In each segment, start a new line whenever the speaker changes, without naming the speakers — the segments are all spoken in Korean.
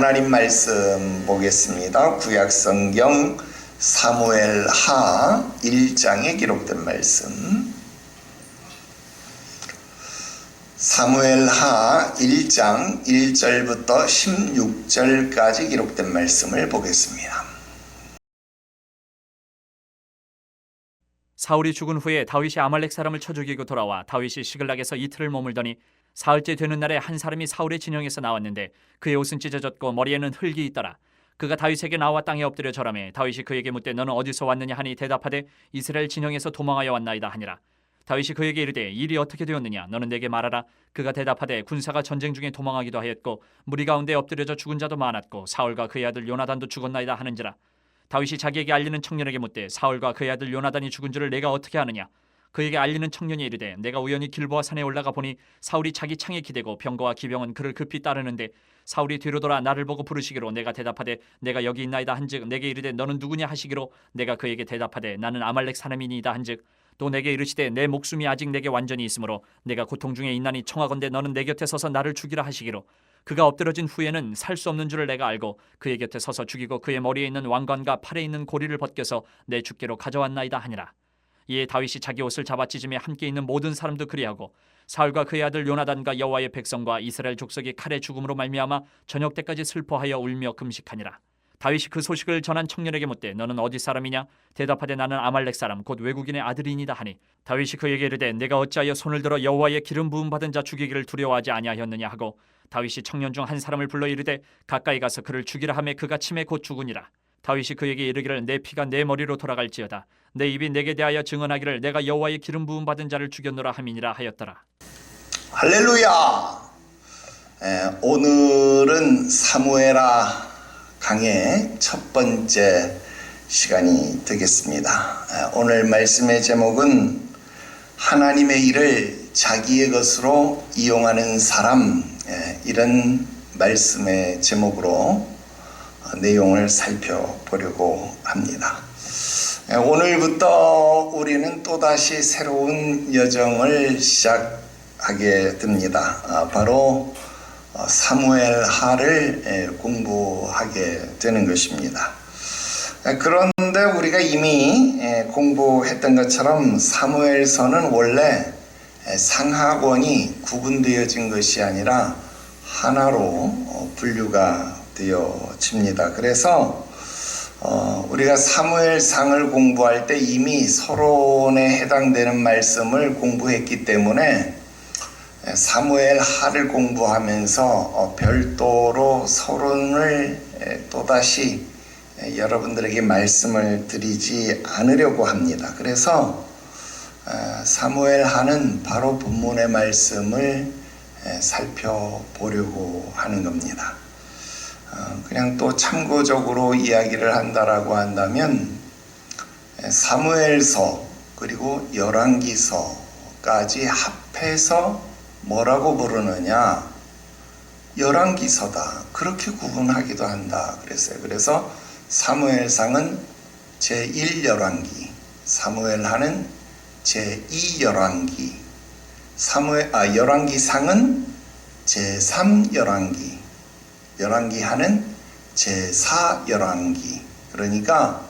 하나님 말씀 보겠습니다. 구약성경 사무엘하 1장에 기록된 말씀. 사무엘하 1장 1절부터 16절까지 기록된 말씀을 보겠습니다.
사울이 죽은 후에 다윗이 아말렉 사람을 쳐 죽이고 돌아와 다윗이 시글락에서 이틀을 머물더니 사흘째 되는 날에 한 사람이 사울의 진영에서 나왔는데 그의 옷은 찢어졌고 머리에는 흙이 있더라. 그가 다윗에게 나와 땅에 엎드려 절하매 다윗이 그에게 묻되 너는 어디서 왔느냐 하니 대답하되 이스라엘 진영에서 도망하여 왔나이다 하니라. 다윗이 그에게 이르되 일이 어떻게 되었느냐 너는 내게 말하라. 그가 대답하되 군사가 전쟁 중에 도망하기도 하였고 무리 가운데 엎드려져 죽은 자도 많았고 사울과 그의 아들 요나단도 죽었나이다 하는지라. 다윗이 자기에게 알리는 청년에게 묻되 사울과 그의 아들 요나단이 죽은 줄을 내가 어떻게 아느냐. 그에게 알리는 청년이 이르되 내가 우연히 길보아 산에 올라가 보니 사울이 자기 창에 기대고 병거와 기병은 그를 급히 따르는데 사울이 뒤로 돌아 나를 보고 부르시기로 내가 대답하되 내가 여기 있나이다 한즉 내게 이르되 너는 누구냐 하시기로 내가 그에게 대답하되 나는 아말렉 사람이니이다 한즉 또 내게 이르시되 내 목숨이 아직 내게 완전히 있으므로 내가 고통 중에 있나니 청하건대 너는 내 곁에 서서 나를 죽이라 하시기로 그가 엎드러진 후에는 살 수 없는 줄을 내가 알고 그의 곁에 서서 죽이고 그의 머리에 있는 왕관과 팔에 있는 고리를 벗겨서 내 주께로 가져왔나이다 하니라. 이에 다윗이 자기 옷을 잡아 찢으며 함께 있는 모든 사람도 그리하고 사울과 그의 아들 요나단과 여호와의 백성과 이스라엘 족속이 칼의 죽음으로 말미암아 저녁 때까지 슬퍼하여 울며 금식하니라. 다윗이 그 소식을 전한 청년에게 묻되 너는 어디 사람이냐? 대답하되 나는 아말렉 사람 곧 외국인의 아들이니다 하니 다윗이 그에게 이르되 내가 어찌하여 손을 들어 여호와의 기름 부음 받은 자 죽이기를 두려워하지 아니하였느냐 하고 다윗이 청년 중 한 사람을 불러 이르되 가까이 가서 그를 죽이라 하매 그가 침에 곧 죽으니라. 다윗이 그에게 이르기를 내 피가 내 머리로 돌아갈지어다 내 입이 내게 대하여 증언하기를 내가 여호와의 기름 부음 받은 자를 죽였노라 함이니라 하였더라.
할렐루야. 오늘은 사무엘하 강의 첫 번째 시간이 되겠습니다. 오늘 말씀의 제목은 하나님의 일을 자기의 것으로 이용하는 사람, 이런 말씀의 제목으로 내용을 살펴보려고 합니다. 오늘부터 우리는 또다시 새로운 여정을 시작하게 됩니다. 바로 사무엘하를 공부하게 되는 것입니다. 그런데 우리가 이미 공부했던 것처럼 사무엘서는 원래 상하권이 구분되어진 것이 아니라 하나로 분류가 되어집니다. 그래서 우리가 사무엘상을 공부할 때 이미 서론에 해당되는 말씀을 공부했기 때문에 사무엘하를 공부하면서 별도로 서론을 또다시 여러분들에게 말씀을 드리지 않으려고 합니다. 그래서 사무엘하는 바로 본문의 말씀을 살펴보려고 하는 겁니다. 그냥 또 참고적으로 이야기를 한다라고 한다면 사무엘서 그리고 열왕기서까지 합해서 뭐라고 부르느냐? 열왕기서다. 그렇게 구분하기도 한다 그랬어요. 그래서 사무엘상은 제1열왕기, 사무엘하는 제2열왕기, 열왕기상은 제3열왕기, 열왕기하는 제4열왕기. 그러니까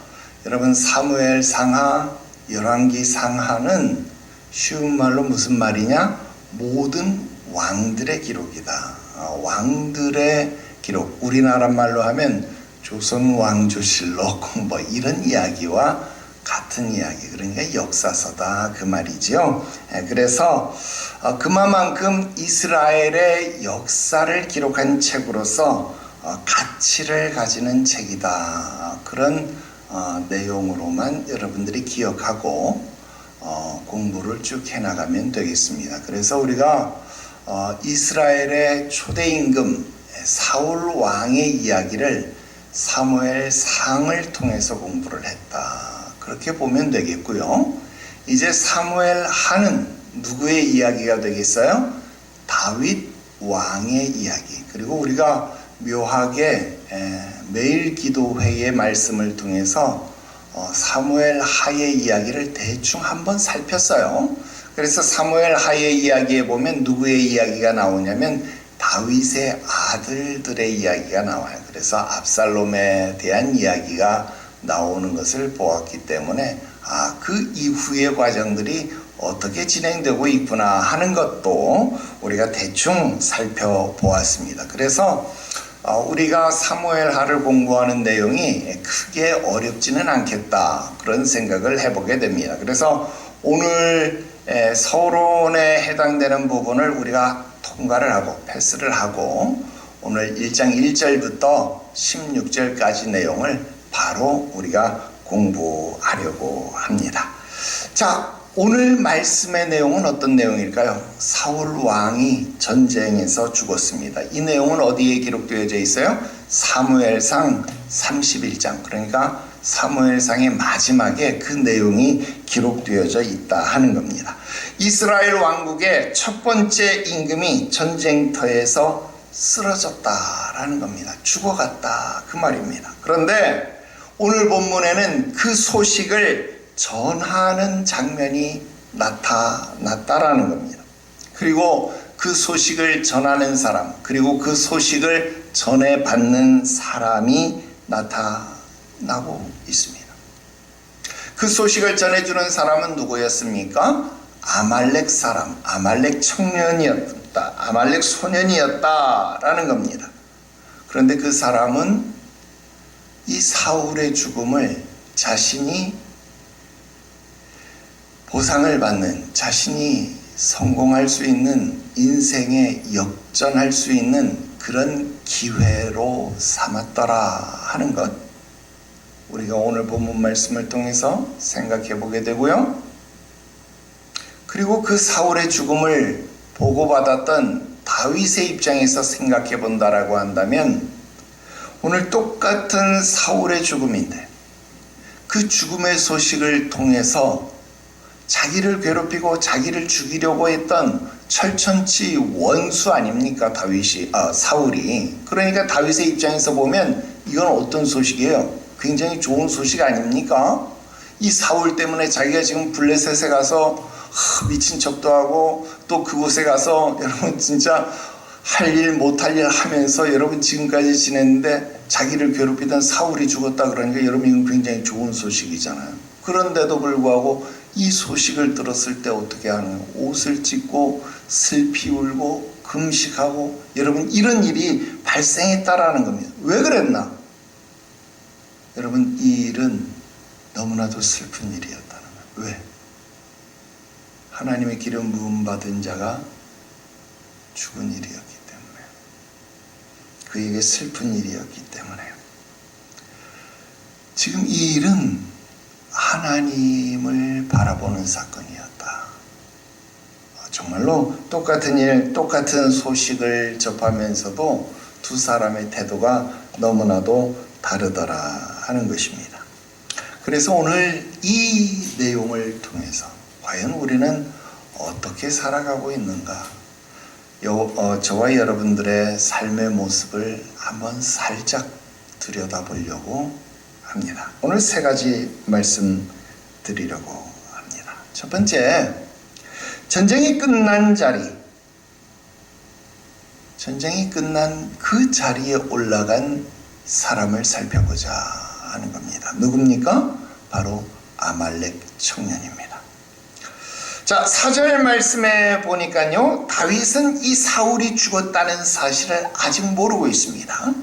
여러분 사무엘상하, 열왕기상하는 쉬운 말로 무슨 말이냐? 모든 왕들의 기록이다. 왕들의 기록. 우리나라 말로 하면 조선 왕조실록 뭐 이런 이야기와 같은 이야기. 그러니까 역사서다 그 말이죠. 그래서 그만큼 이스라엘의 역사를 기록한 책으로서 가치를 가지는 책이다. 그런 내용으로만 여러분들이 기억하고 공부를 쭉 해나가면 되겠습니다. 그래서 우리가 이스라엘의 초대 임금 사울 왕의 이야기를 사무엘상을 통해서 공부를 했다. 그렇게 보면 되겠고요. 이제 사무엘하는 누구의 이야기가 되겠어요? 다윗 왕의 이야기. 그리고 우리가 묘하게 매일 기도회의 말씀을 통해서 사무엘하의 이야기를 대충 한번 살폈어요. 그래서 사무엘하의 이야기에 보면 누구의 이야기가 나오냐면 다윗의 아들들의 이야기가 나와요. 그래서 압살롬에 대한 이야기가 나오는 것을 보았기 때문에 그 이후의 과정들이 어떻게 진행되고 있구나 하는 것도 우리가 대충 살펴보았습니다. 그래서 우리가 사무엘하를 공부하는 내용이 크게 어렵지는 않겠다, 그런 생각을 해보게 됩니다. 그래서 오늘 서론에 해당되는 부분을 우리가 통과를 하고 패스를 하고 오늘 1장 1절부터 16절까지 내용을 바로 우리가 공부하려고 합니다. 자, 오늘 말씀의 내용은 어떤 내용일까요? 사울 왕이 전쟁에서 죽었습니다. 이 내용은 어디에 기록되어져 있어요? 사무엘상 31장, 그러니까 사무엘상의 마지막에 그 내용이 기록되어져 있다 하는 겁니다. 이스라엘 왕국의 첫 번째 임금이 전쟁터에서 쓰러졌다라는 겁니다. 죽어갔다, 그 말입니다. 그런데 오늘 본문에는 그 소식을 전하는 장면이 나타났다라는 겁니다. 그리고 그 소식을 전하는 사람, 그리고 그 소식을 전해받는 사람이 나타나고 있습니다. 그 소식을 전해주는 사람은 누구였습니까? 아말렉 사람, 아말렉 청년이었다, 아말렉 소년이었다라는 겁니다. 그런데 그 사람은 이 사울의 죽음을 자신이 보상을 받는, 자신이 성공할 수 있는, 인생에 역전할 수 있는 그런 기회로 삼았더라 하는 것, 우리가 오늘 본문 말씀을 통해서 생각해 보게 되고요. 그리고 그 사울의 죽음을 보고받았던 다윗의 입장에서 생각해 본다라고 한다면, 오늘 똑같은 사울의 죽음인데 그 죽음의 소식을 통해서 자기를 괴롭히고 자기를 죽이려고 했던 철천지 원수 아닙니까? 사울이. 그러니까 다윗의 입장에서 보면 이건 어떤 소식이에요? 굉장히 좋은 소식 아닙니까? 이 사울 때문에 자기가 지금 블레셋에 가서 미친 척도 하고, 또 그곳에 가서 여러분 진짜 할 일 못할 일 하면서 여러분 지금까지 지냈는데 자기를 괴롭히던 사울이 죽었다 그러니까 여러분 이건 굉장히 좋은 소식이잖아요. 그런데도 불구하고 이 소식을 들었을 때 어떻게 하나요? 옷을 찢고 슬피 울고 금식하고, 여러분 이런 일이 발생했다라는 겁니다. 왜 그랬나? 여러분 이 일은 너무나도 슬픈 일이었다는 거예요. 왜? 하나님의 기름 부음 받은 자가 죽은 일이었기 때문에, 그에게 슬픈 일이었기 때문에. 지금 이 일은 하나님을 바라보는 사건이었다. 정말로 똑같은 일, 똑같은 소식을 접하면서도 두 사람의 태도가 너무나도 다르더라 하는 것입니다. 그래서 오늘 이 내용을 통해서 과연 우리는 어떻게 살아가고 있는가, 저와 여러분들의 삶의 모습을 한번 살짝 들여다보려고 합니다. 오늘 세 가지 말씀드리려고 합니다. 첫 번째, 전쟁이 끝난 자리, 전쟁이 끝난 그 자리에 올라간 사람을 살펴보자 하는 겁니다. 누굽니까? 바로 아말렉 청년입니다. 자, 4절 말씀에 보니까요, 다윗은 이 사울이 죽었다는 사실을 아직 모르고 있습니다.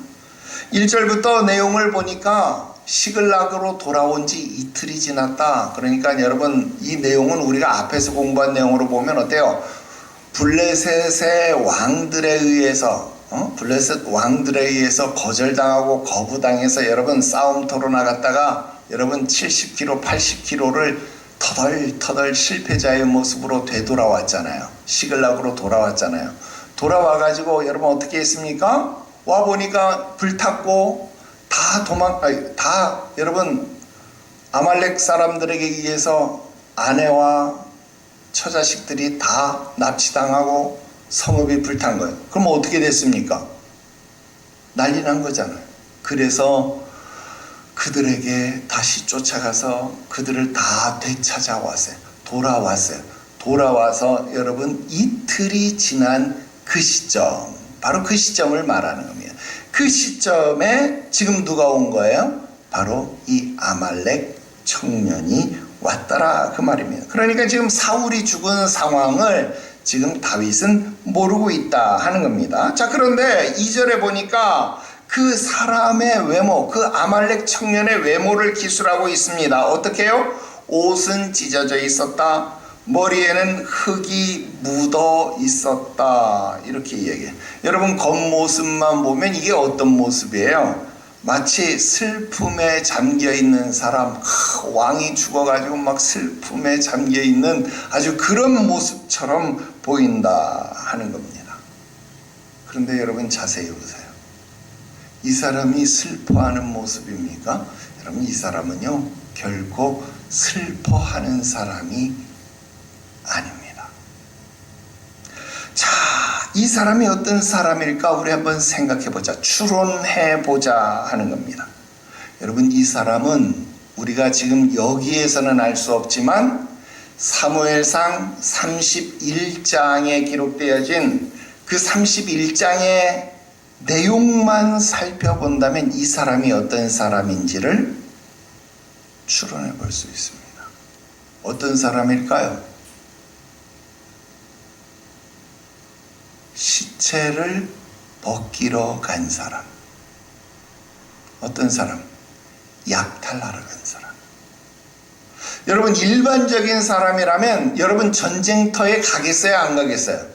1절부터 내용을 보니까 시글락으로 돌아온 지 이틀이 지났다. 그러니까 여러분 이 내용은 우리가 앞에서 공부한 내용으로 보면 어때요? 블레셋의 왕들에 의해서 블레셋 왕들에 의해서 거절당하고 거부당해서 여러분 싸움터로 나갔다가 여러분 70km, 80km를 터덜터덜 실패자의 모습으로 되돌아왔잖아요. 시글락으로 돌아왔잖아요. 돌아와가지고 여러분 어떻게 했습니까? 와보니까 불탔고 다 여러분 아말렉 사람들에게 의해서 아내와 처자식들이 다 납치당하고 성읍이 불탄 거예요. 그럼 어떻게 됐습니까? 난리 난 거잖아요. 그래서 그들에게 다시 쫓아가서 그들을 다 되찾아왔어요. 돌아왔어요. 돌아와서 여러분 이틀이 지난 그 시점, 바로 그 시점을 말하는 겁니다. 그 시점에 지금 누가 온 거예요? 바로 이 아말렉 청년이 왔더라 그 말입니다. 그러니까 지금 사울이 죽은 상황을 지금 다윗은 모르고 있다 하는 겁니다. 자, 그런데 2절에 보니까 그 사람의 외모, 그 아말렉 청년의 외모를 기술하고 있습니다. 어떻게 해요? 옷은 찢어져 있었다. 머리에는 흙이 묻어 있었다. 이렇게 얘기해요. 여러분, 겉모습만 보면 이게 어떤 모습이에요? 마치 슬픔에 잠겨있는 사람, 왕이 죽어가지고 막 슬픔에 잠겨있는 아주 그런 모습처럼 보인다 하는 겁니다. 그런데 여러분 자세히 보세요. 이 사람이 슬퍼하는 모습입니까? 여러분, 이 사람은요 결코 슬퍼하는 사람이 아닙니다. 자, 이 사람이 어떤 사람일까 우리 한번 생각해 보자. 추론해 보자 하는 겁니다. 여러분, 이 사람은 우리가 지금 여기에서는 알 수 없지만 사무엘상 31장에 기록되어진 그 31장의 내용만 살펴본다면 이 사람이 어떤 사람인지를 추론해 볼 수 있습니다. 어떤 사람일까요? 시체를 벗기러 간 사람. 어떤 사람? 약탈하러 간 사람. 여러분, 일반적인 사람이라면 여러분 전쟁터에 가겠어요? 안 가겠어요?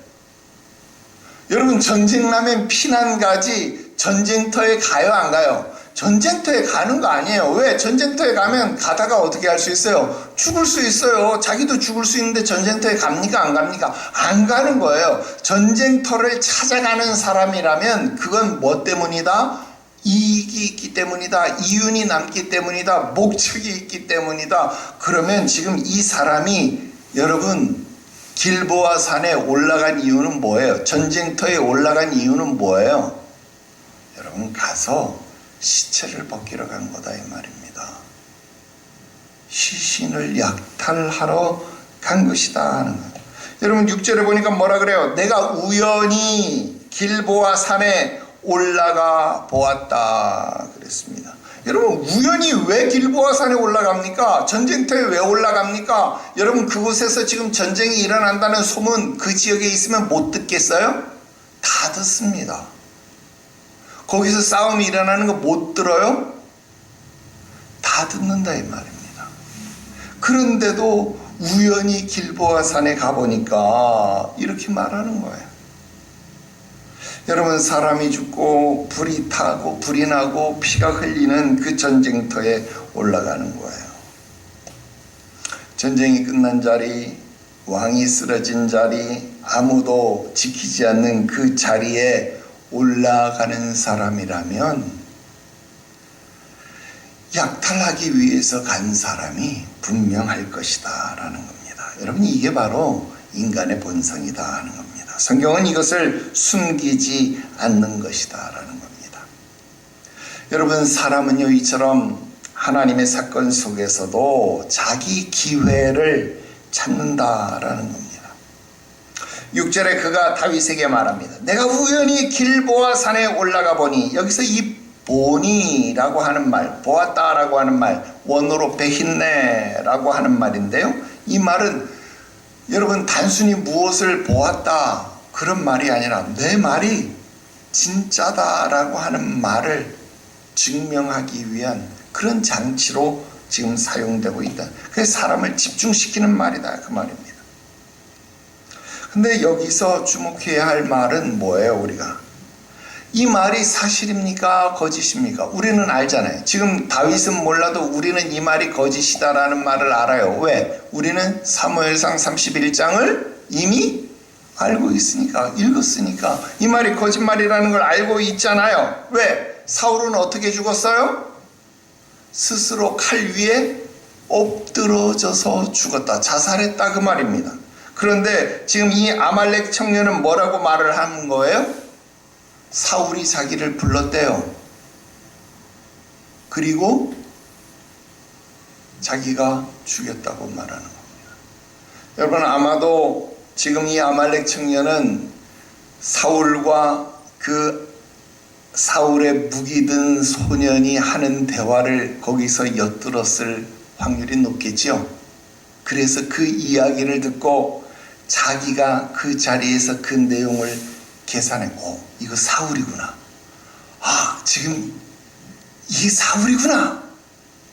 여러분, 전쟁 나면 피난 가지 전쟁터에 가요? 안 가요? 전쟁터에 가는 거 아니에요. 왜? 전쟁터에 가면 가다가 어떻게 할 수 있어요? 죽을 수 있어요. 자기도 죽을 수 있는데 전쟁터에 갑니까? 안 갑니까? 안 가는 거예요. 전쟁터를 찾아가는 사람이라면 그건 뭐 때문이다? 이익이 있기 때문이다. 이윤이 남기 때문이다. 목적이 있기 때문이다. 그러면 지금 이 사람이 여러분 길보아 산에 올라간 이유는 뭐예요? 전쟁터에 올라간 이유는 뭐예요? 여러분, 가서 시체를 벗기러 간 거다 이 말입니다. 시신을 약탈하러 간 것이다 하는 거예요. 여러분, 6절에 보니까 뭐라 그래요? 내가 우연히 길보아 산에 올라가 보았다 그랬습니다. 여러분, 우연히 왜 길보아 산에 올라갑니까? 전쟁터에 왜 올라갑니까? 여러분, 그곳에서 지금 전쟁이 일어난다는 소문 그 지역에 있으면 못 듣겠어요? 다 듣습니다. 거기서 싸움이 일어나는 거 못 들어요? 다 듣는다 이 말입니다. 그런데도 우연히 길보아 산에 가보니까 이렇게 말하는 거예요. 여러분, 사람이 죽고 불이 타고 불이 나고 피가 흘리는 그 전쟁터에 올라가는 거예요. 전쟁이 끝난 자리, 왕이 쓰러진 자리, 아무도 지키지 않는 그 자리에 올라가는 사람이라면 약탈하기 위해서 간 사람이 분명할 것이다 라는 겁니다. 여러분, 이게 바로 인간의 본성이다 하는 겁니다. 성경은 이것을 숨기지 않는 것이다 라는 겁니다. 여러분, 사람은요 이처럼 하나님의 사건 속에서도 자기 기회를 찾는다라는 겁니다. 6절에 그가 다윗에게 말합니다. 내가 우연히 길보아 산에 올라가 보니, 여기서 이 보니라고 하는 말, 보았다라고 하는 말, 원어로 베힌네라고 하는 말인데요, 이 말은 여러분 단순히 무엇을 보았다 그런 말이 아니라 내 말이 진짜다라고 하는 말을 증명하기 위한 그런 장치로 지금 사용되고 있다. 그래서 사람을 집중시키는 말이다 그 말입니다. 근데 여기서 주목해야 할 말은 뭐예요? 우리가 이 말이 사실입니까? 거짓입니까? 우리는 알잖아요. 지금 다윗은 몰라도 우리는 이 말이 거짓이다라는 말을 알아요. 왜? 우리는 사무엘상 31장을 이미 알고 있으니까, 읽었으니까 이 말이 거짓말이라는 걸 알고 있잖아요. 왜? 사울은 어떻게 죽었어요? 스스로 칼 위에 엎드러져서 죽었다. 자살했다 그 말입니다. 그런데 지금 이 아말렉 청년은 뭐라고 말을 하는 거예요? 사울이 자기를 불렀대요. 그리고 자기가 죽였다고 말하는 겁니다. 여러분, 아마도 지금 이 아말렉 청년은 사울과 그 사울의 무기 든 소년이 하는 대화를 거기서 엿들었을 확률이 높겠지요. 그래서 그 이야기를 듣고 자기가 그 자리에서 그 내용을 계산해, 이거 사울이구나. 지금 이게 사울이구나.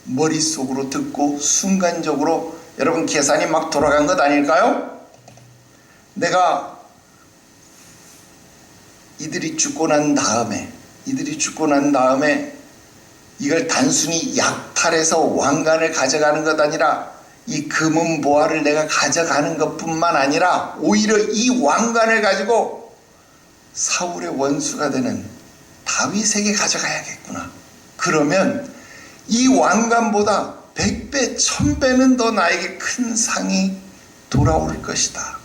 머릿속으로 듣고 순간적으로 여러분 계산이 막 돌아간 것 아닐까요? 내가 이들이 죽고 난 다음에 이걸 단순히 약탈해서 왕관을 가져가는 것 아니라 이 금은 보화를 내가 가져가는 것뿐만 아니라 오히려 이 왕관을 가지고 사울의 원수가 되는 다윗에게 가져가야겠구나. 그러면 이 왕관보다 100배, 1000배는 더 나에게 큰 상이 돌아올 것이다.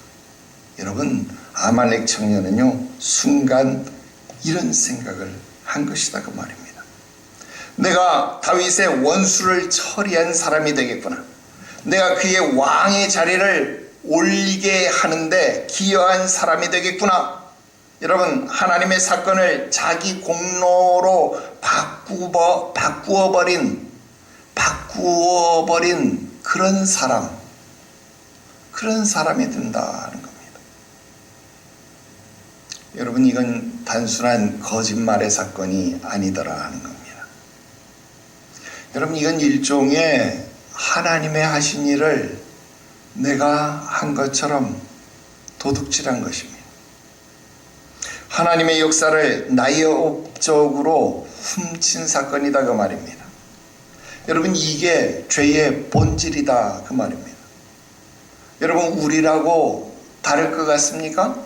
여러분, 아말렉 청년은요, 순간 이런 생각을 한 것이다 그 말입니다. 내가 다윗의 원수를 처리한 사람이 되겠구나. 내가 그의 왕의 자리를 올리게 하는데 기여한 사람이 되겠구나. 여러분, 하나님의 사건을 자기 공로로 바꾸어버린 그런 사람이 된다는 겁니다. 여러분, 이건 단순한 거짓말의 사건이 아니더라 하는 겁니다. 여러분, 이건 일종의 하나님의 하신 일을 내가 한 것처럼 도둑질한 것입니다. 하나님의 역사를 나의 업적으로 훔친 사건이다 그 말입니다. 여러분, 이게 죄의 본질이다 그 말입니다. 여러분, 우리라고 다를 것 같습니까?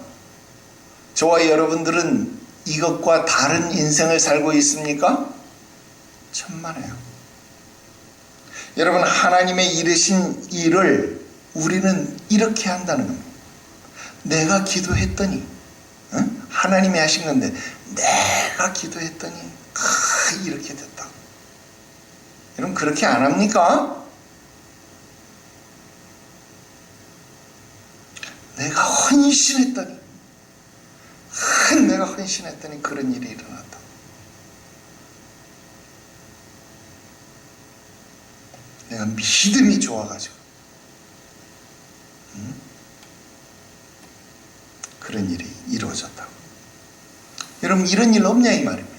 저와 여러분들은 이것과 다른 인생을 살고 있습니까? 천만에요. 여러분, 하나님의 이르신 일을 우리는 이렇게 한다는 겁니다. 내가 기도했더니, 하나님이 하신 건데 내가 기도했더니 이렇게 됐다. 여러분, 그렇게 안 합니까? 내가 헌신했더니 그런 일이 일어났다. 내가 믿음이 좋아가지고 그런 일이 이루어졌다. 여러분, 이런 일 없냐 이 말입니다.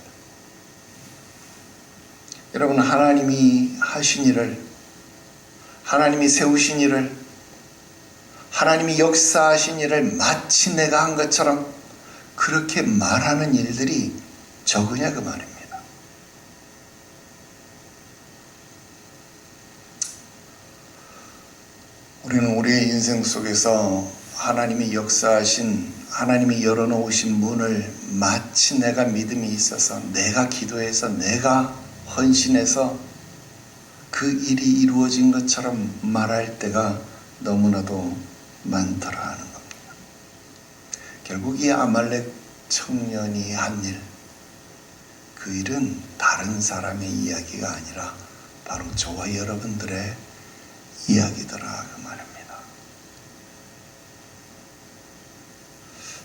여러분, 하나님이 하신 일을, 하나님이 세우신 일을, 하나님이 역사하신 일을 마치 내가 한 것처럼 그렇게 말하는 일들이 적으냐 그 말입니다. 우리는 우리의 인생 속에서 하나님이 역사하신, 하나님이 열어놓으신 문을 마치 내가 믿음이 있어서, 내가 기도해서, 내가 헌신해서 그 일이 이루어진 것처럼 말할 때가 너무나도 많더라 하는 겁니다. 결국 이 아말렉 청년이 한 일, 그 일은 다른 사람의 이야기가 아니라 바로 저와 여러분들의 이야기더라 그 말입니다.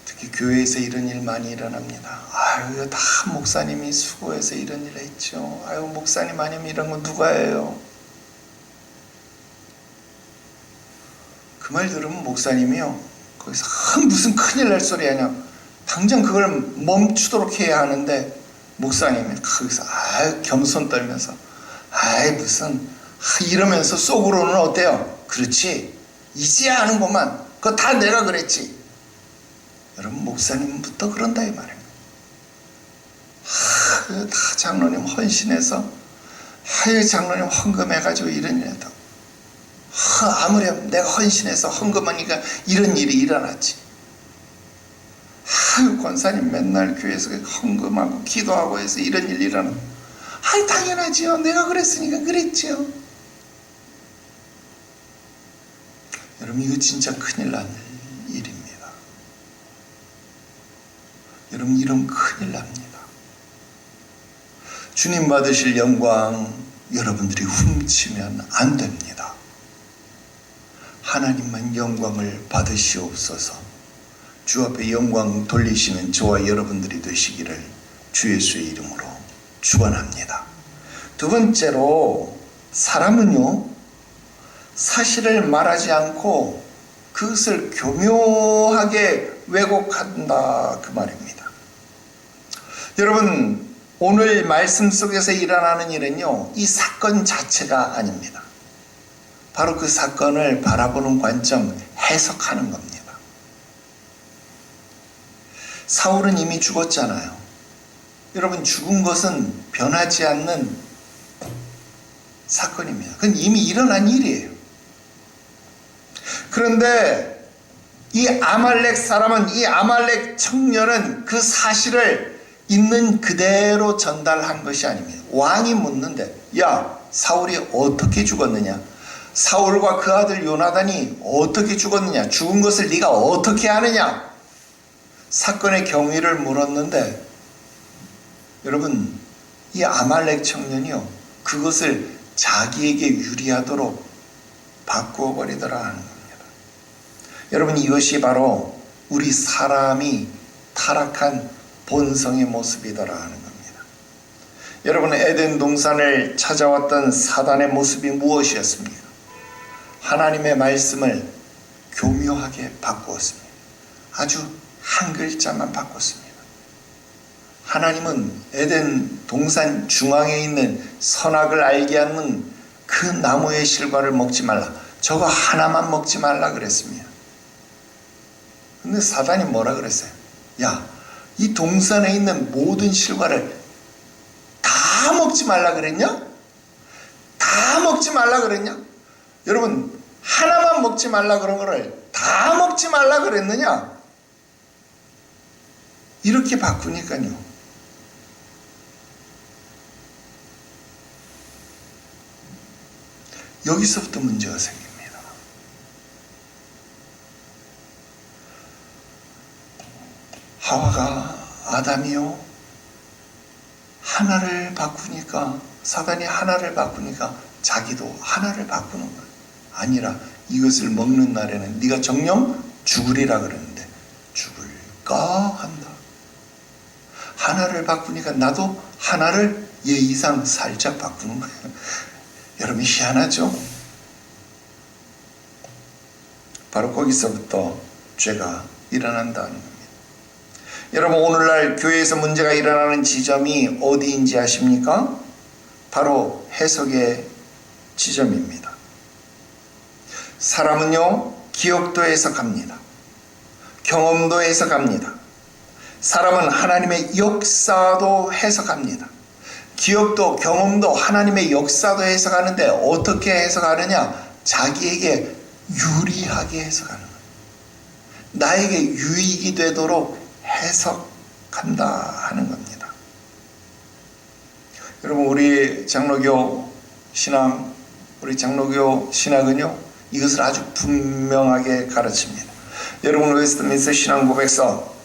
특히 교회에서 이런 일 많이 일어납니다. 아유, 다 목사님이 수고해서 이런 일을 했죠. 아유, 목사님 아니면 이런 거 누가 해요? 그 말 들으면 목사님이요, 거기서 무슨 큰일 날 소리 하냐, 당장 그걸 멈추도록 해야 하는데, 목사님이 거기서 겸손 떨면서 무슨 이러면서 속으로는 어때요? 그렇지, 이제야 하는구만, 그거 다 내가 그랬지. 여러분, 목사님부터 그런다 이 말입니다. 다 장로님 헌신해서, 장로님 헌금해가지고 이런 일 했다고. 아무렴 내가 헌신해서 헌금하니까 이런 일이 일어났지. 권사님 맨날 교회에서 헌금하고 기도하고 해서 이런 일이 일어나. 당연하지요. 내가 그랬으니까 그랬지요. 여러분, 이거 진짜 큰일 난 일입니다. 여러분, 이러면 큰일 납니다. 주님 받으실 영광 여러분들이 훔치면 안 됩니다. 하나님만 영광을 받으시옵소서. 주 앞에 영광 돌리시는 저와 여러분들이 되시기를 주 예수의 이름으로 축원합니다. 두 번째로 사람은요, 사실을 말하지 않고 그것을 교묘하게 왜곡한다, 그 말입니다. 여러분, 오늘 말씀 속에서 일어나는 일은요, 이 사건 자체가 아닙니다. 바로 그 사건을 바라보는 관점, 해석하는 겁니다. 사울은 이미 죽었잖아요. 여러분, 죽은 것은 변하지 않는 사건입니다. 그건 이미 일어난 일이에요. 그런데 이 아말렉 사람은, 이 아말렉 청년은 그 사실을 있는 그대로 전달한 것이 아닙니다. 왕이 묻는데, 야, 사울이 어떻게 죽었느냐? 사울과 그 아들 요나단이 어떻게 죽었느냐? 죽은 것을 네가 어떻게 아느냐? 사건의 경위를 물었는데, 여러분, 이 아말렉 청년이요, 그것을 자기에게 유리하도록 바꾸어 버리더라 하는 겁니다. 여러분, 이것이 바로 우리 사람이 타락한 본성의 모습이더라 하는 겁니다. 여러분, 에덴 동산을 찾아왔던 사단의 모습이 무엇이었습니까? 하나님의 말씀을 교묘하게 바꾸었습니다. 아주 한 글자만 바꿨습니다. 하나님은 에덴 동산 중앙에 있는 선악을 알게 하는 그 나무의 실과를 먹지 말라, 저거 하나만 먹지 말라 그랬습니다. 근데 사단이 뭐라 그랬어요? 야, 이 동산에 있는 모든 실과를 다 먹지 말라 그랬냐? 다 먹지 말라 그랬냐? 여러분, 하나만 먹지 말라 그런 거를 다 먹지 말라 그랬느냐? 이렇게 바꾸니까요, 여기서부터 문제가 생깁니다. 하와가 아담이요, 하나를 바꾸니까, 사단이 하나를 바꾸니까 자기도 하나를 바꾸는 거야. 아니라 이것을 먹는 날에는 네가 정령 죽으리라 그러는데 죽을까 한다. 하나를 바꾸니까 나도 하나를 얘 이상 살짝 바꾸는 거예요. 여러분, 희한하죠? 바로 거기서부터 죄가 일어난다는 겁니다. 여러분, 오늘날 교회에서 문제가 일어나는 지점이 어디인지 아십니까? 바로 해석의 지점입니다. 사람은요, 기억도 해석합니다. 경험도 해석합니다. 사람은 하나님의 역사도 해석합니다. 기억도 경험도 하나님의 역사도 해석하는데 어떻게 해석하느냐? 자기에게 유리하게 해석하는 거예요. 나에게 유익이 되도록 해석한다 하는 겁니다. 여러분, 우리 장로교 신학은요, 이것을 아주 분명하게 가르칩니다. 여러분, 웨스트민스터 신앙고백서,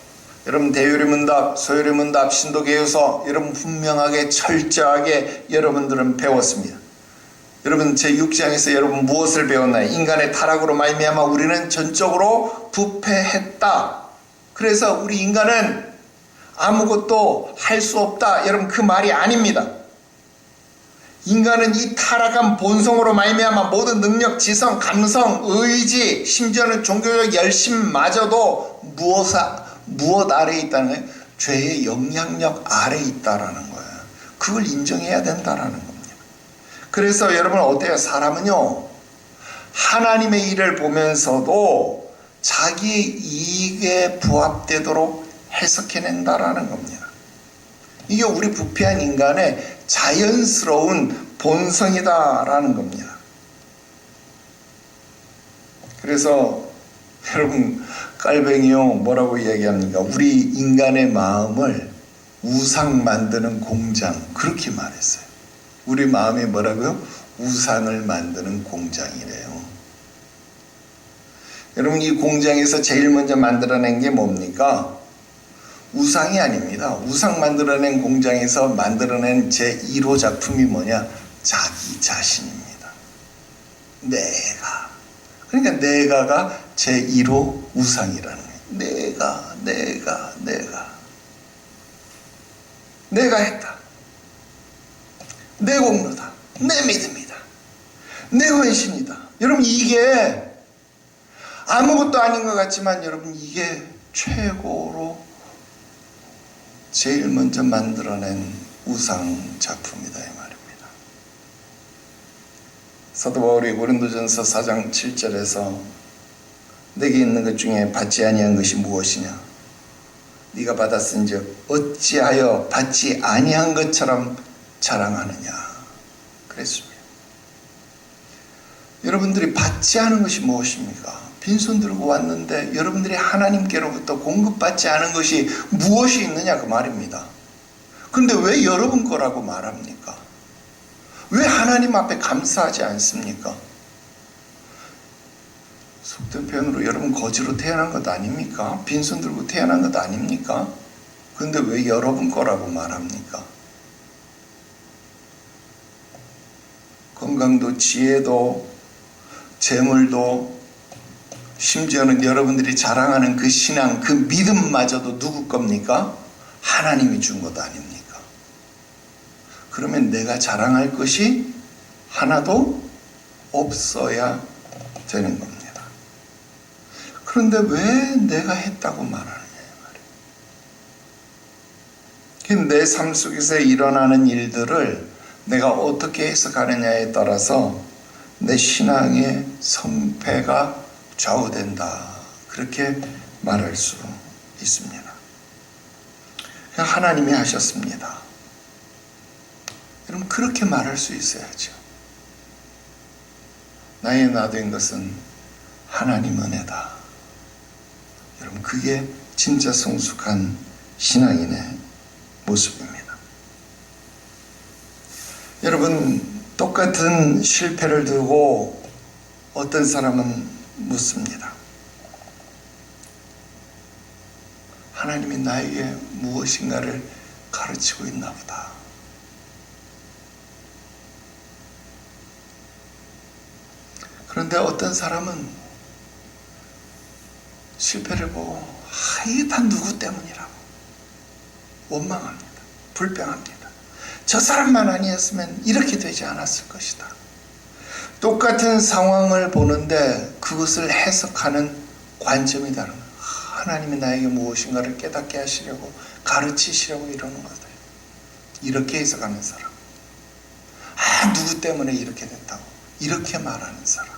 여러분 대요리문답, 소요리문답, 신도개요서, 여러분 분명하게 철저하게 여러분들은 배웠습니다. 여러분, 제6장에서 여러분 무엇을 배웠나요? 인간의 타락으로 말미암아 우리는 전적으로 부패했다. 그래서 우리 인간은 아무것도 할 수 없다. 여러분, 그 말이 아닙니다. 인간은 이 타락한 본성으로 말미암아 모든 능력, 지성, 감성, 의지, 심지어는 종교적 열심마저도 무엇 아래에 있다는 거예요? 죄의 영향력 아래에 있다라는 거예요. 그걸 인정해야 된다라는 겁니다. 그래서 여러분, 어때요? 사람은요, 하나님의 일을 보면서도 자기의 이익에 부합되도록 해석해낸다라는 겁니다. 이게 우리 부패한 인간의 자연스러운 본성이다라는 겁니다. 그래서 여러분, 깔뱅이요, 뭐라고 얘기합니까? 우리 인간의 마음을 우상 만드는 공장, 그렇게 말했어요. 우리 마음이 뭐라고요? 우상을 만드는 공장이래요. 여러분, 이 공장에서 제일 먼저 만들어낸 게 뭡니까? 우상이 아닙니다. 우상 만들어낸 공장에서 만들어낸 제1호 작품이 뭐냐? 자기 자신입니다. 내가. 그러니까 내가가 제1호 우상이라는 거예요. 내가 했다. 내 공로다. 내 믿음이다. 내 헌신이다. 여러분, 이게 아무것도 아닌 것 같지만 여러분, 이게 최고로 제일 먼저 만들어낸 우상 작품이다 이 말입니다. 사도 바울이 고린도전서 4장 7절에서 내게 있는 것 중에 받지 아니한 것이 무엇이냐? 네가 받았은즉 어찌하여 받지 아니한 것처럼 자랑하느냐? 그랬습니다. 여러분들이 받지 않은 것이 무엇입니까? 빈손 들고 왔는데 여러분들이 하나님께로부터 공급받지 않은 것이 무엇이 있느냐 그 말입니다. 그런데 왜 여러분 거라고 말합니까? 왜 하나님 앞에 감사하지 않습니까? 속된 표현으로 여러분 거지로 태어난 것 아닙니까? 빈손 들고 태어난 것 아닙니까? 그런데 왜 여러분 거라고 말합니까? 건강도 지혜도 재물도 심지어는 여러분들이 자랑하는 그 신앙, 그 믿음마저도 누구 겁니까? 하나님이 준 것 아닙니까? 그러면 내가 자랑할 것이 하나도 없어야 되는 겁니다. 그런데 왜 내가 했다고 말하느냐 이 말이에요. 내 삶 속에서 일어나는 일들을 내가 어떻게 해석하느냐에 따라서 내 신앙의 성패가 좌우된다. 그렇게 말할 수 있습니다. 하나님이 하셨습니다. 여러분, 그렇게 말할 수 있어야죠. 나의 나 된 것은 하나님 은혜다. 여러분, 그게 진짜 성숙한 신앙인의 모습입니다. 여러분, 똑같은 실패를 두고 어떤 사람은 묻습니다. 하나님이 나에게 무엇인가를 가르치고 있나 보다. 그런데 어떤 사람은 실패를 보고 이게 다 누구 때문이라고 원망합니다. 불평합니다. 저 사람만 아니었으면 이렇게 되지 않았을 것이다. 똑같은 상황을 보는데 그것을 해석하는 관점이 다른 거예요. 하나님이 나에게 무엇인가를 깨닫게 하시려고 가르치시려고 이러는 거다. 이렇게 해석하는 사람. 누구 때문에 이렇게 됐다고 이렇게 말하는 사람.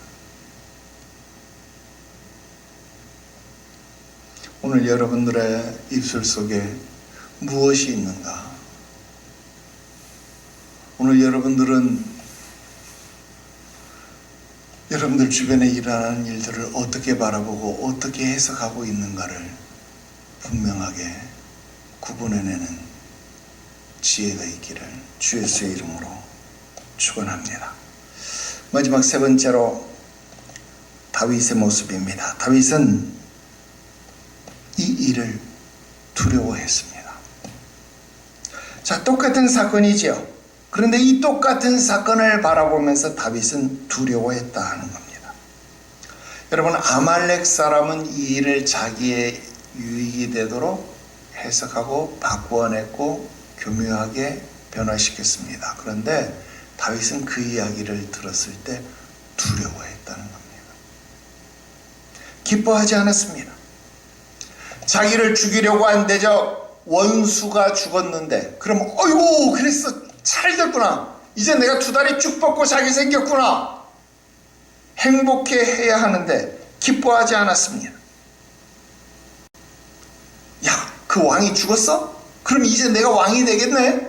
오늘 여러분들의 입술 속에 무엇이 있는가? 오늘 여러분들은 여러분들 주변에 일어나는 일들을 어떻게 바라보고 어떻게 해석하고 있는가를 분명하게 구분해내는 지혜가 있기를 주 예수의 이름으로 축원합니다. 마지막 세 번째로 다윗의 모습입니다. 다윗은 이 일을 두려워했습니다. 자, 똑같은 사건이죠. 그런데 이 똑같은 사건을 바라보면서 다윗은 두려워했다 하는 겁니다. 여러분, 아말렉 사람은 이 일을 자기의 유익이 되도록 해석하고 바꾸어냈고 교묘하게 변화시켰습니다. 그런데 다윗은 그 이야기를 들었을 때 두려워했다는 겁니다. 기뻐하지 않았습니다. 자기를 죽이려고 한 대적 원수가 죽었는데 그럼 어이구 그랬어 잘 됐구나. 이제 내가 두 다리 쭉 뻗고 자기 생겼구나. 행복해 해야 하는데 기뻐하지 않았습니다. 야, 그 왕이 죽었어? 그럼 이제 내가 왕이 되겠네?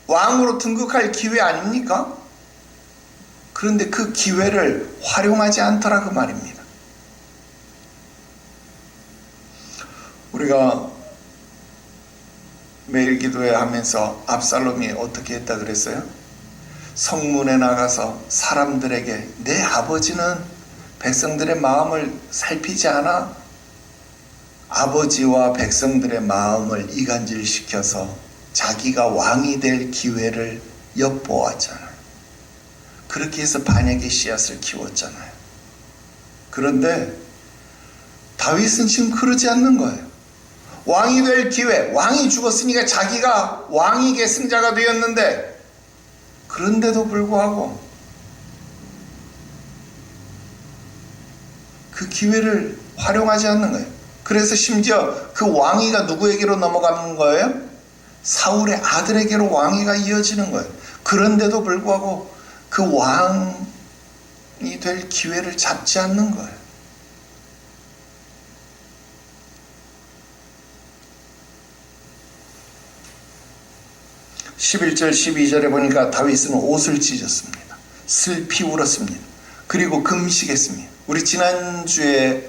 왕으로 등극할 기회 아닙니까? 그런데 그 기회를 활용하지 않더라 그 말입니다. 우리가 매일 기도회 하면서 압살롬이 어떻게 했다 그랬어요? 성문에 나가서 사람들에게 내 아버지는 백성들의 마음을 살피지 않아? 아버지와 백성들의 마음을 이간질시켜서 자기가 왕이 될 기회를 엿보았잖아요. 그렇게 해서 반역의 씨앗을 키웠잖아요. 그런데 다윗은 지금 그러지 않는 거예요. 왕이 될 기회, 왕이 죽었으니까 자기가 왕위 계승자가 되었는데, 그런데도 불구하고 그 기회를 활용하지 않는 거예요. 그래서 심지어 그 왕위가 누구에게로 넘어가는 거예요? 사울의 아들에게로 왕위가 이어지는 거예요. 그런데도 불구하고 그 왕이 될 기회를 잡지 않는 거예요. 11절 12절에 보니까 다윗은 옷을 찢었습니다. 슬피 울었습니다. 그리고 금식했습니다. 우리 지난주에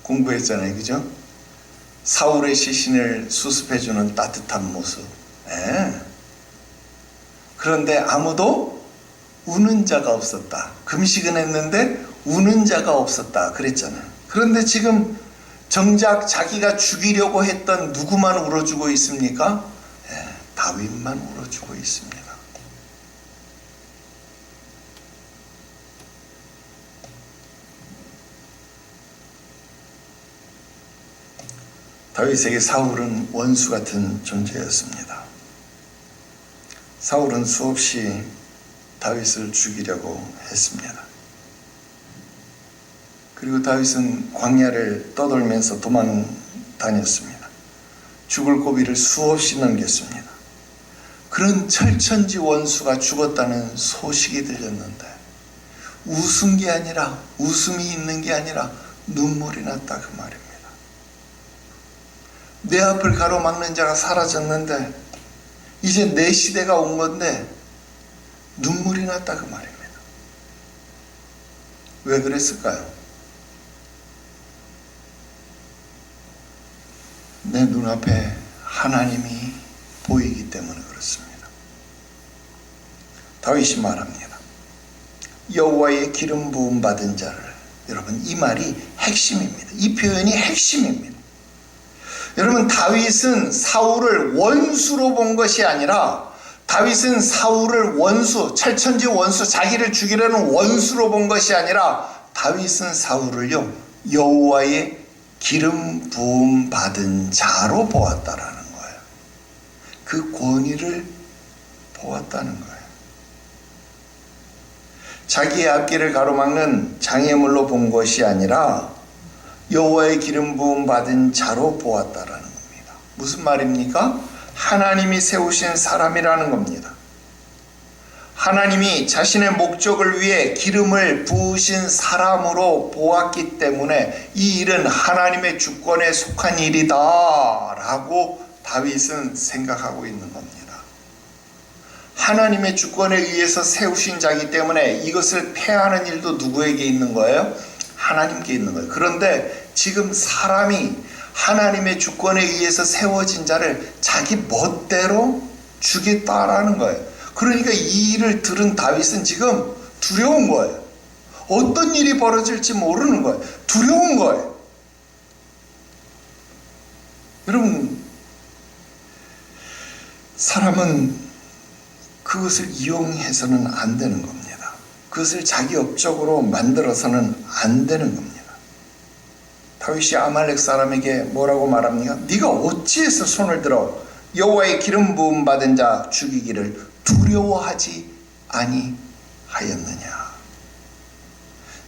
공부했잖아요. 그죠? 사울의 시신을 수습해주는 따뜻한 모습. 네. 그런데 아무도 우는 자가 없었다. 금식은 했는데 우는 자가 없었다. 그랬잖아요. 그런데 지금 정작 자기가 죽이려고 했던 누구만 울어주고 있습니까? 네. 다윗만 울어주고 있습니다. 다윗에게 사울은 원수 같은 존재였습니다. 사울은 수없이 다윗을 죽이려고 했습니다. 그리고 다윗은 광야를 떠돌면서 도망 다녔습니다. 죽을 고비를 수없이 넘겼습니다. 그런 철천지 원수가 죽었다는 소식이 들렸는데 웃은 게 아니라, 웃음이 있는 게 아니라 눈물이 났다 그 말입니다. 내 앞을 가로막는 자가 사라졌는데 이제 내 시대가 온 건데 눈물이 났다 그 말입니다. 왜 그랬을까요? 내 눈앞에 하나님이 보이기 때문에 그렇습니다. 다윗이 말합니다. 여호와의 기름 부음 받은 자를. 여러분, 이 말이 핵심입니다. 이 표현이 핵심입니다. 여러분, 다윗은 사울을 원수로 본 것이 아니라, 다윗은 사울을 원수, 철천지 원수, 자기를 죽이려는 원수로 본 것이 아니라, 다윗은 사울을요, 여호와의 기름 부음 받은 자로 보았다라는 거예요. 그 권위를 보았다는 거예요. 자기의 앞길을 가로막는 장애물로 본 것이 아니라 여호와의 기름 부음 받은 자로 보았다라는 겁니다. 무슨 말입니까? 하나님이 세우신 사람이라는 겁니다. 하나님이 자신의 목적을 위해 기름을 부으신 사람으로 보았기 때문에 이 일은 하나님의 주권에 속한 일이다 라고 다윗은 생각하고 있는 겁니다. 하나님의 주권에 의해서 세우신 자이기 때문에 이것을 폐하는 일도 누구에게 있는 거예요? 하나님께 있는 거예요. 그런데 지금 사람이 하나님의 주권에 의해서 세워진 자를 자기 멋대로 주겠다라는 거예요. 그러니까 이 일을 들은 다윗은 지금 두려운 거예요. 어떤 일이 벌어질지 모르는 거예요. 두려운 거예요. 여러분, 사람은 그것을 이용해서는 안 되는 겁니다. 그것을 자기 업적으로 만들어서는 안 되는 겁니다. 다윗이 아말렉 사람에게 뭐라고 말합니까? 네가 어찌해서 손을 들어 여호와의 기름 부음 받은 자 죽이기를 두려워하지 아니하였느냐.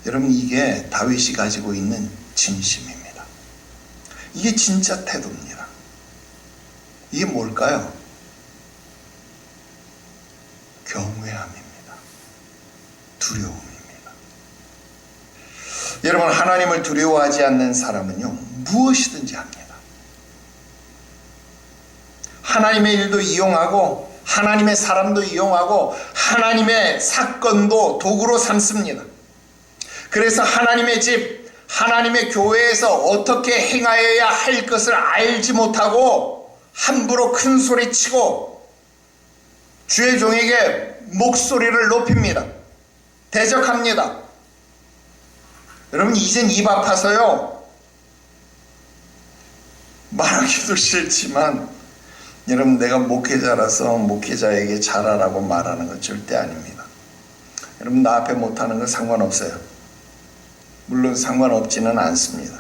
여러분, 이게 다윗이 가지고 있는 진심입니다. 이게 진짜 태도입니다. 이게 뭘까요? 경외함입니다. 두려움입니다. 여러분, 하나님을 두려워하지 않는 사람은요, 무엇이든지 합니다. 하나님의 일도 이용하고 하나님의 사람도 이용하고 하나님의 사건도 도구로 삼습니다. 그래서 하나님의 집, 하나님의 교회에서 어떻게 행하여야 할 것을 알지 못하고 함부로 큰 소리치고 주의 종에게 목소리를 높입니다. 대적합니다. 여러분, 이젠 입 아파서요, 말하기도 싫지만, 여러분, 내가 목회자라서 목회자에게 잘하라고 말하는 건 절대 아닙니다. 여러분, 나 앞에 못하는 건 상관없어요. 물론 상관없지는 않습니다.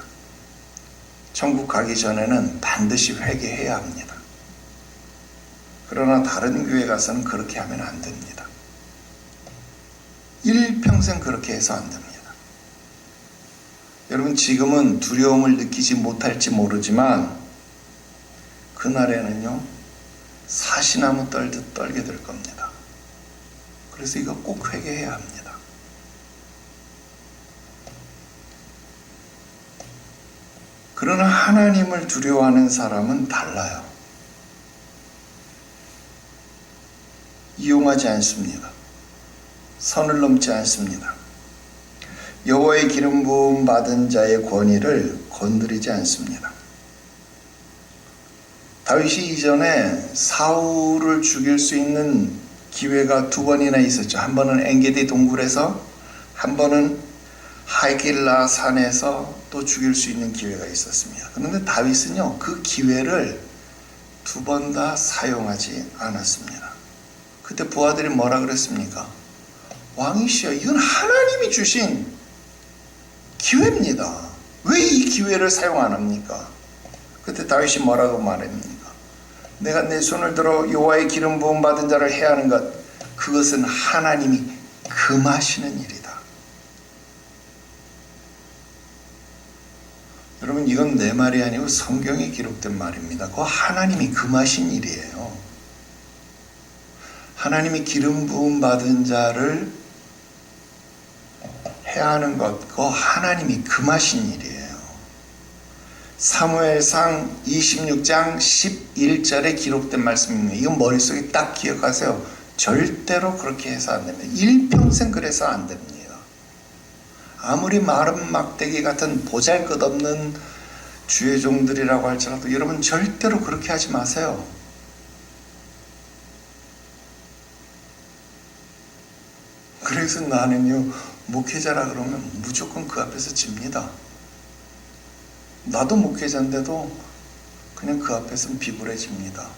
천국 가기 전에는 반드시 회개해야 합니다. 그러나 다른 교회 가서는 그렇게 하면 안 됩니다. 일평생 그렇게 해서 안 됩니다. 여러분, 지금은 두려움을 느끼지 못할지 모르지만 그날에는요, 사시나무 떨듯 떨게 될 겁니다. 그래서 이거 꼭 회개해야 합니다. 그러나 하나님을 두려워하는 사람은 달라요. 이용하지 않습니다. 선을 넘지 않습니다. 여호와의 기름 부음 받은 자의 권위를 건드리지 않습니다. 다윗이 이전에 사울을 죽일 수 있는 기회가 두 번이나 있었죠. 한 번은 엔게디 동굴에서, 한 번은 하길라 산에서 또 죽일 수 있는 기회가 있었습니다. 그런데 다윗은요, 그 기회를 두 번 다 사용하지 않았습니다. 그때 부하들이 뭐라 그랬습니까? 왕이시여, 이건 하나님이 주신 기회입니다. 왜 이 기회를 사용 안 합니까? 그때 다윗이 뭐라고 말합니까? 내가 내 손을 들어 여호와의 기름 부음 받은 자를 해야 하는 것, 그것은 하나님이 금하시는 일이다. 여러분, 이건 내 말이 아니고 성경에 기록된 말입니다. 그거 하나님이 금하신 일이에요. 하나님이 기름 부음 받은 자를 해야 하는 것, 그거 하나님이 금하신 일이에요. 사무엘상 26장 11절에 기록된 말씀입니다. 이건 머릿속에 딱 기억하세요. 절대로 그렇게 해서 안 됩니다. 일평생 그래서 안 됩니다. 아무리 마른 막대기 같은 보잘것없는 주의 종들이라고 할지라도 여러분, 절대로 그렇게 하지 마세요. 그래서 나는요, 목회자라 그러면 무조건 그 앞에서 집니다. 나도 목회자인데도 그냥 그 앞에서는 비굴해집니다.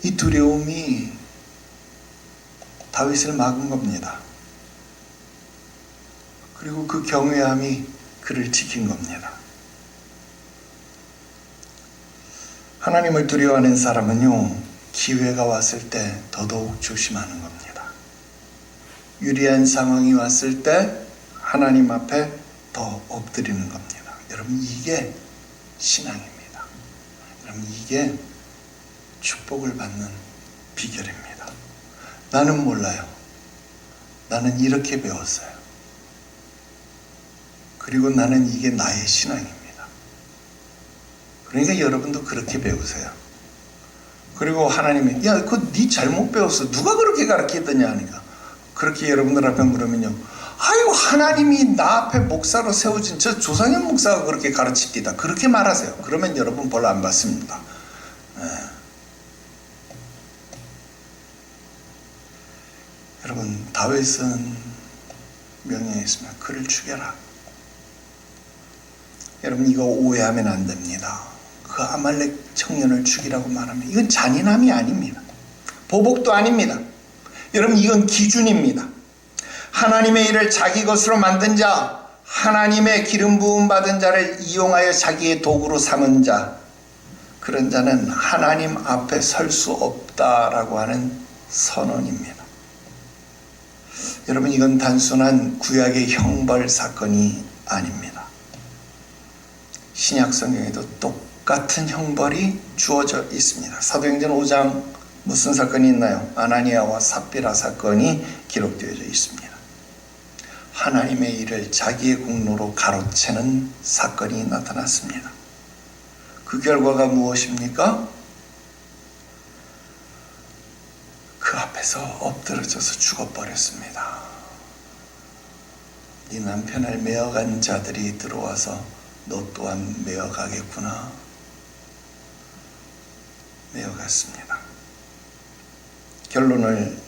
이 두려움이 다윗을 막은 겁니다. 그리고 그 경외함이 그를 지킨 겁니다. 하나님을 두려워하는 사람은요, 기회가 왔을 때 더더욱 조심하는 겁니다. 유리한 상황이 왔을 때 하나님 앞에 더 엎드리는 겁니다. 여러분, 이게 신앙입니다. 여러분, 이게 축복을 받는 비결입니다. 나는 몰라요. 나는 이렇게 배웠어요. 그리고 나는 이게 나의 신앙입니다. 그러니까 여러분도 그렇게 배우세요. 그리고 하나님이, 야, 그거 네 잘못 배웠어. 누가 그렇게 가르쳤더냐 하니까, 그렇게 여러분들 앞에 물으면요, 아이고, 하나님이 나 앞에 목사로 세워진 저 조상현 목사가 그렇게 가르치디다, 그렇게 말하세요. 그러면 여러분 벌 안 받습니다. 여러분, 다윗은 명령했습니다. 그를 죽여라. 여러분, 이거 오해하면 안 됩니다. 그 아말렉 청년을 죽이라고 말하면 이건 잔인함이 아닙니다. 보복도 아닙니다. 여러분, 이건 기준입니다. 하나님의 일을 자기 것으로 만든 자, 하나님의 기름 부음 받은 자를 이용하여 자기의 도구로 삼은 자, 그런 자는 하나님 앞에 설 수 없다라고 하는 선언입니다. 여러분, 이건 단순한 구약의 형벌 사건이 아닙니다. 신약 성경에도 똑같은 형벌이 주어져 있습니다. 사도행전 5장 무슨 사건이 있나요? 아나니아와 삽비라 사건이 기록되어 있습니다. 하나님의 일을 자기의 공로로 가로채는 사건이 나타났습니다. 그 결과가 무엇입니까? 그 앞에서 엎드러져서 죽어버렸습니다. 네 남편을 메어간 자들이 들어와서 너 또한 메어가겠구나. 메어갔습니다. 결론을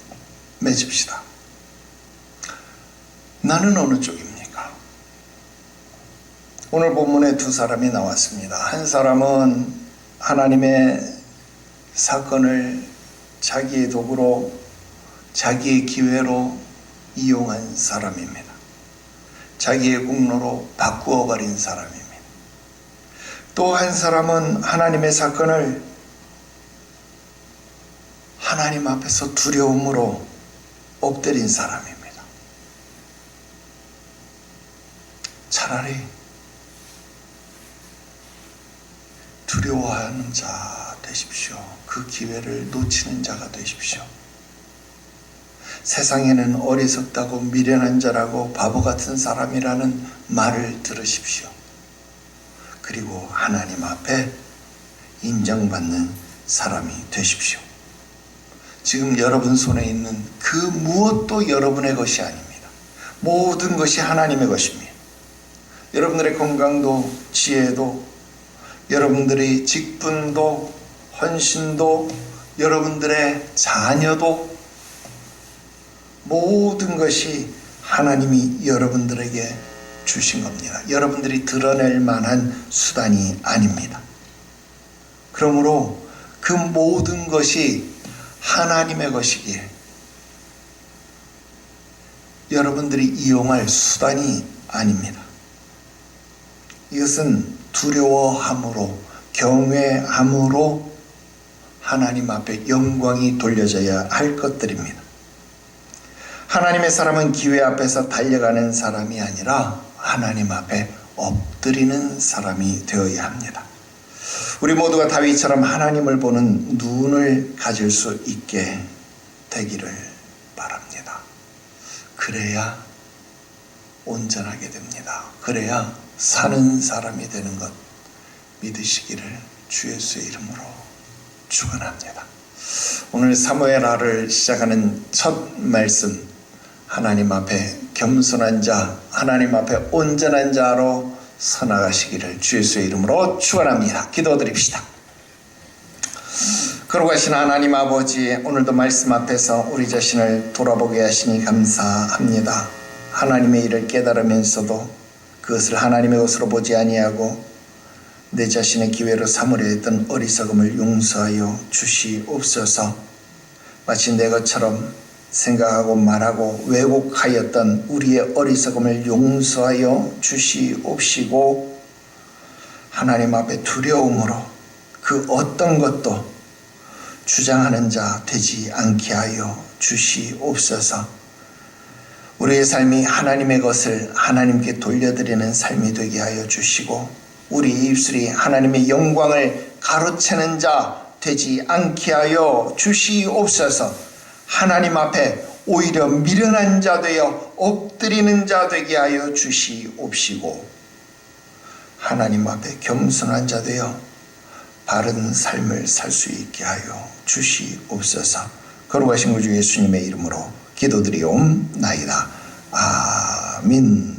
맺읍시다. 나는 어느 쪽입니까? 오늘 본문에 두 사람이 나왔습니다. 한 사람은 하나님의 사건을 자기의 도구로, 자기의 기회로 이용한 사람입니다. 자기의 공로로 바꾸어 버린 사람입니다. 또 한 사람은 하나님의 사건을 하나님 앞에서 두려움으로 엎드린 사람입니다. 차라리 두려워하는 자 되십시오. 그 기회를 놓치는 자가 되십시오. 세상에는 어리석다고 미련한 자라고 바보 같은 사람이라는 말을 들으십시오. 그리고 하나님 앞에 인정받는 사람이 되십시오. 지금 여러분 손에 있는 그 무엇도 여러분의 것이 아닙니다. 모든 것이 하나님의 것입니다. 여러분들의 건강도, 지혜도, 여러분들의 직분도, 헌신도, 여러분들의 자녀도, 모든 것이 하나님이 여러분들에게 주신 겁니다. 여러분들이 드러낼 만한 수단이 아닙니다. 그러므로 그 모든 것이 하나님의 것이기에 여러분들이 이용할 수단이 아닙니다. 이것은 두려워함으로, 경외함으로 하나님 앞에 영광이 돌려져야 할 것들입니다. 하나님의 사람은 기회 앞에서 달려가는 사람이 아니라 하나님 앞에 엎드리는 사람이 되어야 합니다. 우리 모두가 다윗처럼 하나님을 보는 눈을 가질 수 있게 되기를 바랍니다. 그래야 온전하게 됩니다. 그래야 사는 사람이 되는 것 믿으시기를 주 예수의 이름으로 축원합니다. 오늘 사무엘하를 시작하는 첫 말씀, 하나님 앞에 겸손한 자, 하나님 앞에 온전한 자로 서나가시기를 주 예수의 이름으로 축원합니다. 기도드립시다. 거룩하신 하나님 아버지, 오늘도 말씀 앞에서 우리 자신을 돌아보게 하시니 감사합니다. 하나님의 일을 깨달으면서도 그것을 하나님의 것으로 보지 아니하고 내 자신의 기회로 삼으려 했던 어리석음을 용서하여 주시옵소서. 마치 내 것처럼 생각하고 말하고 왜곡하였던 우리의 어리석음을 용서하여 주시옵시고 하나님 앞에 두려움으로 그 어떤 것도 주장하는 자 되지 않게 하여 주시옵소서. 우리의 삶이 하나님의 것을 하나님께 돌려드리는 삶이 되게 하여 주시고 우리 입술이 하나님의 영광을 가로채는 자 되지 않게 하여 주시옵소서. 하나님 앞에 오히려 미련한 자 되어 엎드리는 자 되게 하여 주시옵시고 하나님 앞에 겸손한 자 되어 바른 삶을 살 수 있게 하여 주시옵소서. 거룩하신 구주 예수님의 이름으로 기도드리옵나이다. 아멘.